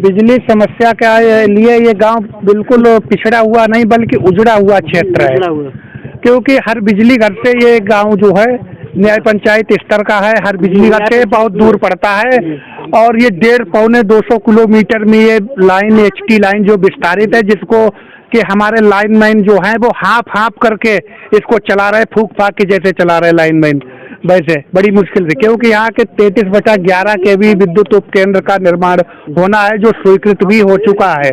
बिजली समस्या के लिए ये गांव बिल्कुल पिछड़ा हुआ नहीं बल्कि उजड़ा हुआ क्षेत्र है, क्योंकि हर बिजली घर से ये गांव जो है न्याय पंचायत स्तर का है। हर बिजली घर से बहुत दूर पड़ता है और ये 1.5-200 किलोमीटर में ये लाइन HT लाइन जो विस्तारित है, जिसको कि हमारे लाइनमैन जो हैं वो हाफ करके इसको चला रहे, फूक फाक के जैसे चला रहे लाइनमैन, वैसे बड़ी मुश्किल से, क्योंकि यहाँ के 33/11 KV विद्युत उपकेंद्र का निर्माण होना है, जो स्वीकृत भी हो चुका है।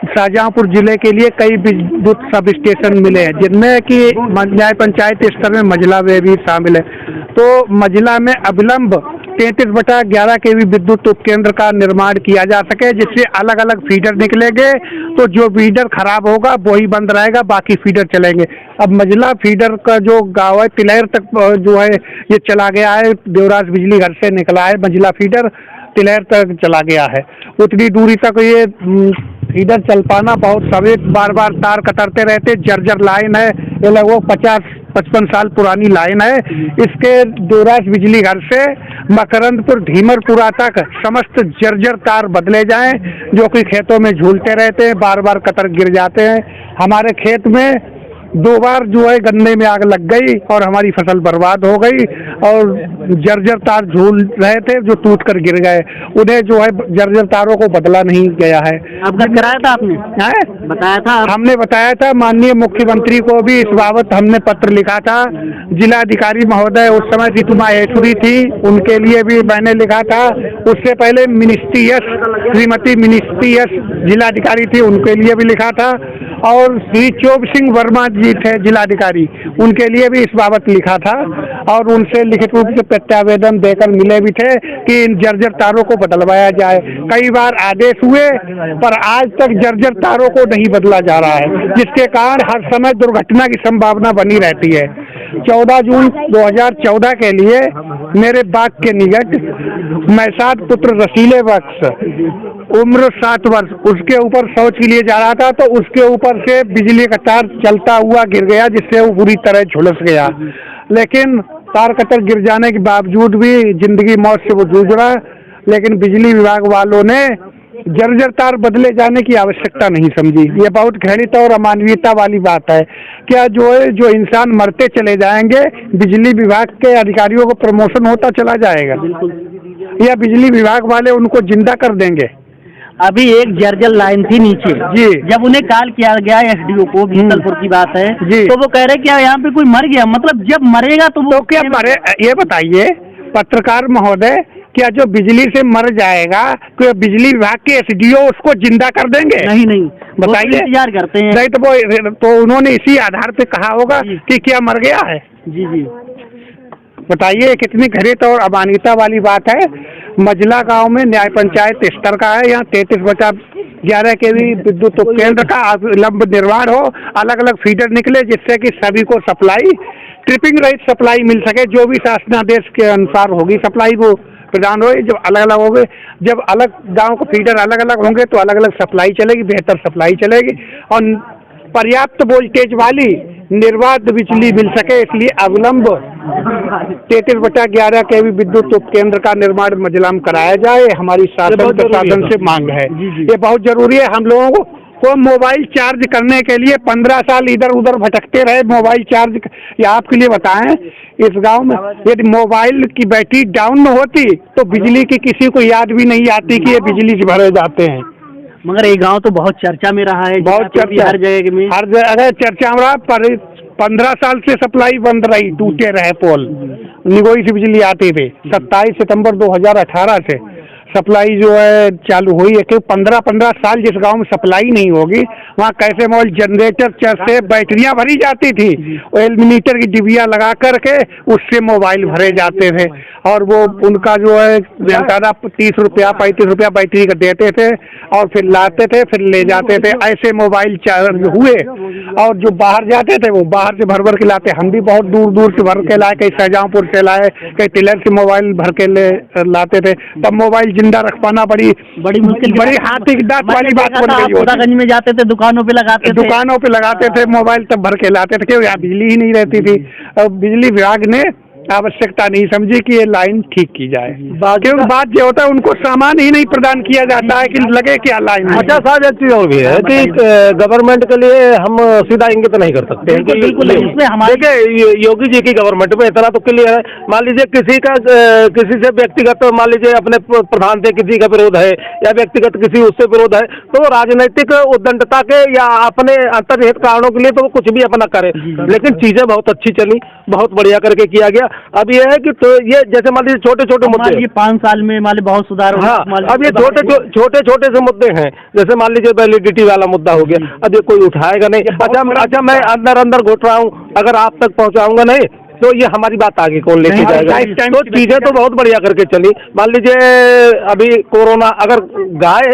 शाहजहांपुर जिले के लिए कई विद्युत सब स्टेशन मिले हैं, जिनमें कि न्याय पंचायत स्तर में मझला में भी शामिल है। तो मझला में अविलंब 33/11 KV विद्युत उपकेंद्र का निर्माण किया जा सके, जिससे अलग अलग फीडर निकलेंगे। तो जो फीडर खराब होगा वही बंद रहेगा, बाकी फीडर चलेंगे। अब मझला फीडर का जो गाँव है तिलैर तक जो है ये चला गया है, देवराज बिजली घर से निकला है, मझला फीडर तिलैर तक चला गया है। उतनी दूरी तक ये फीडर चल पाना बहुत सभी बार तार कतरते रहते, जर्जर लाइन है, ये लगभग 50-55 साल पुरानी लाइन है। इसके देवराज बिजली घर से मकरंदपुर धीमरपुरा तक समस्त जर्जर तार बदले जाएं, जो कि खेतों में झूलते रहते हैं, बार कतर गिर जाते हैं। हमारे खेत में 2 बार जो है गन्ने में आग लग गई और हमारी फसल बर्बाद हो गई, और जर्जर तार झूल रहे थे जो टूट कर गिर गए। उन्हें जो है जर्जर तारों को बदला नहीं गया है। अवगत कराया था आपने? बताया था हमने बताया था, माननीय मुख्यमंत्री को भी इस बाबत हमने पत्र लिखा था। जिलाधिकारी महोदय उस समय ऋतु माहेश्वरी थी, उनके लिए भी मैंने लिखा था। उससे पहले श्रीमती मिनिस्ट्री जिलाधिकारी थी, उनके लिए भी लिखा था। और श्री चोब सिंह वर्मा जी थे जिलाधिकारी, उनके लिए भी इस बाबत लिखा था, और उनसे लिखित रूप से प्रत्यावेदन देकर मिले भी थे कि इन जर्जर तारों को बदलवाया जाए। कई बार आदेश हुए, पर आज तक जर्जर तारों को नहीं बदला जा रहा है, जिसके कारण हर समय दुर्घटना की संभावना बनी रहती है। 14 जून 2014 के लिए मेरे बाग के निकट मैसाद पुत्र रसीले बख्श उम्र 7 वर्ष, उसके ऊपर शौच के लिए जा रहा था, तो उसके ऊपर से बिजली का तार चलता हुआ गिर गया, जिससे वो बुरी तरह झुलस गया। लेकिन तार कतर गिर जाने के बावजूद भी जिंदगी मौत से वो जूझ रहा, लेकिन बिजली विभाग वालों ने जर्जर तार बदले जाने की आवश्यकता नहीं समझी। ये बहुत घृणित और अमानवीयता वाली बात है। क्या जो इंसान मरते चले जाएंगे, बिजली विभाग के अधिकारियों को प्रमोशन होता चला जाएगा, या बिजली विभाग वाले उनको जिंदा कर देंगे? अभी एक जर्जर लाइन थी नीचे जी, जब उन्हें कॉल किया गया SDO को, भीतलपुर की बात है जी, तो वो कह रहे क्या यहाँ पे कोई मर गया? मतलब जब मरेगा तो क्या मरे? ये बताइए पत्रकार महोदय, क्या जो बिजली से मर जाएगा तो बिजली विभाग के SDO उसको जिंदा कर देंगे? नहीं, बताइए। इंतजार करते हैं। नहीं तो उन्होंने इसी आधार पे कहा होगा कि क्या मर गया है। जी बताइए, कितनी घृणित और अमानवीयता वाली बात है। मझला गांव में न्याय पंचायत स्तर का है, यहाँ 33/11 KV विद्युत उपकेंद्र का अविलंब निर्माण हो, अलग अलग फीडर निकले, जिससे कि सभी को सप्लाई ट्रिपिंग रहित सप्लाई मिल सके। जो भी शासनादेश के अनुसार होगी सप्लाई वो प्रदान हो। जब अलग अलग होंगे, जब अलग गांव को फीडर अलग अलग होंगे तो अलग अलग सप्लाई चलेगी, बेहतर सप्लाई चलेगी और पर्याप्त वोल्टेज वाली निर्बाध बिजली मिल सके। इसलिए अविलंब 33/11 KV विद्युत उपकेंद्र का निर्माण मझला में कराया जाए, हमारी शासन प्रशासन से मांग है। ये बहुत जरूरी है। हम लोगों को मोबाइल चार्ज करने के लिए 15 साल इधर उधर भटकते रहे मोबाइल चार्ज। या आपके लिए बताएं, इस गांव में यदि मोबाइल की बैटरी डाउन न होती तो बिजली की किसी को याद भी नहीं आती कि ये बिजली से भरे जाते हैं। मगर ये गांव तो बहुत चर्चा में रहा है, बहुत चर्चा हर जगह में, हर जगह चर्चा में रहा। पर 15 साल से सप्लाई बंद रही, टूटे रहे पोल, निगोई से बिजली आती थी। 27 सितंबर 2018 से सप्लाई जो है चालू हुई है। क्योंकि 15 साल जिस गांव में सप्लाई नहीं होगी वहाँ कैसे मोबाइल जनरेटर से बैटरियां भरी जाती थी, एलमीटर की डिबिया लगा करके उससे मोबाइल भरे जाते थे, और वो उनका जो है 30 रुपया 35 रुपया बैटरी का देते थे, और फिर लाते थे, फिर ले जाते थे। ऐसे मोबाइल चार्ज हुए, और जो बाहर जाते थे वो बाहर से भर के लाते। हम भी बहुत दूर से भर के लाए, कहीं शाहजहांपुर से लाए, कहीं तिलैर से मोबाइल भर के लाते थे। तब मोबाइल जिंदा रख पाना बड़ी मुश्किल, बड़ी हाथ की दांत वाली बात बन गई। खुदागंज में जाते थे, दुकानों पे लगाते थे मोबाइल, तब भर के लाते थे, क्योंकि यहाँ बिजली ही नहीं रहती थी। अब बिजली विभाग ने आवश्यकता नहीं समझी कि ये लाइन ठीक की जाए। क्योंकि बात ये होता है उनको सामान ही नहीं प्रदान किया जाता है कि लगे क्या लाइन में। अच्छा साहब, एक चीज और भी है कि गवर्नमेंट के लिए हम सीधा इंगित नहीं कर सकते हैं। बिल्कुल इसमें हमारे देखिए योगी जी की गवर्नमेंट में इतना तो क्लियर है, मान लीजिए किसी से व्यक्तिगत, मान लीजिए अपने प्रधान से किसी का विरोध है या व्यक्तिगत किसी उससे विरोध है, तो वो राजनीतिक उद्दंडता के या अपने अंतर्निहित कारणों के लिए तो वो कुछ भी अपना करे, लेकिन चीजें बहुत अच्छी चली, बहुत बढ़िया करके किया गया। अब ये है कि तो ये जैसे मान लीजिए छोटे छोटे मुद्दे, ये 5 साल में मान लीजिए बहुत सुधार हुआ। हाँ, अब ये छोटे से मुद्दे हैं, जैसे मान लीजिए वैलिडिटी वाला मुद्दा हो गया, अब ये कोई उठाएगा नहीं। अच्छा मैं अंदर घुट रहा हूँ, अगर आप तक पहुँचाऊंगा नहीं तो ये हमारी बात आगे कौन लेके जाएगा। तो चीजें तो बहुत बढ़िया करके चली। मान लीजिए अभी कोरोना, अगर गाय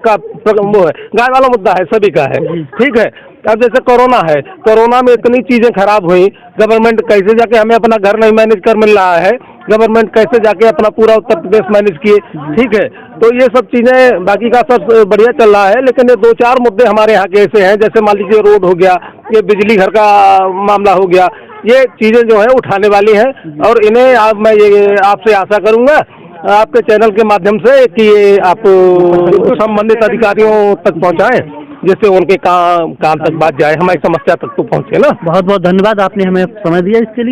का वो है, गाय वाला मुद्दा है, सभी का है, ठीक है। अब जैसे कोरोना में इतनी चीजें खराब हुई, गवर्नमेंट कैसे जाके हमें अपना घर नहीं मैनेज कर मिल रहा है, गवर्नमेंट कैसे जाके अपना पूरा उत्तर प्रदेश मैनेज किए, ठीक है। तो ये सब चीजें, बाकी का सब बढ़िया चल रहा है, लेकिन ये 2-4 मुद्दे हमारे यहाँ के ऐसे हैं, जैसे मान लीजिए रोड हो गया, ये बिजली घर का मामला हो गया, ये चीजें जो है उठाने वाली हैं, और इन्हें मैं ये आपसे आशा करूंगा आपके चैनल के माध्यम से कि ये आप संबंधित अधिकारियों तक पहुंचाएं, जिससे उनके कान तक बात जाए, हमारी समस्या तक तो पहुंचे ना। बहुत बहुत धन्यवाद, आपने हमें समय दिया इसके लिए।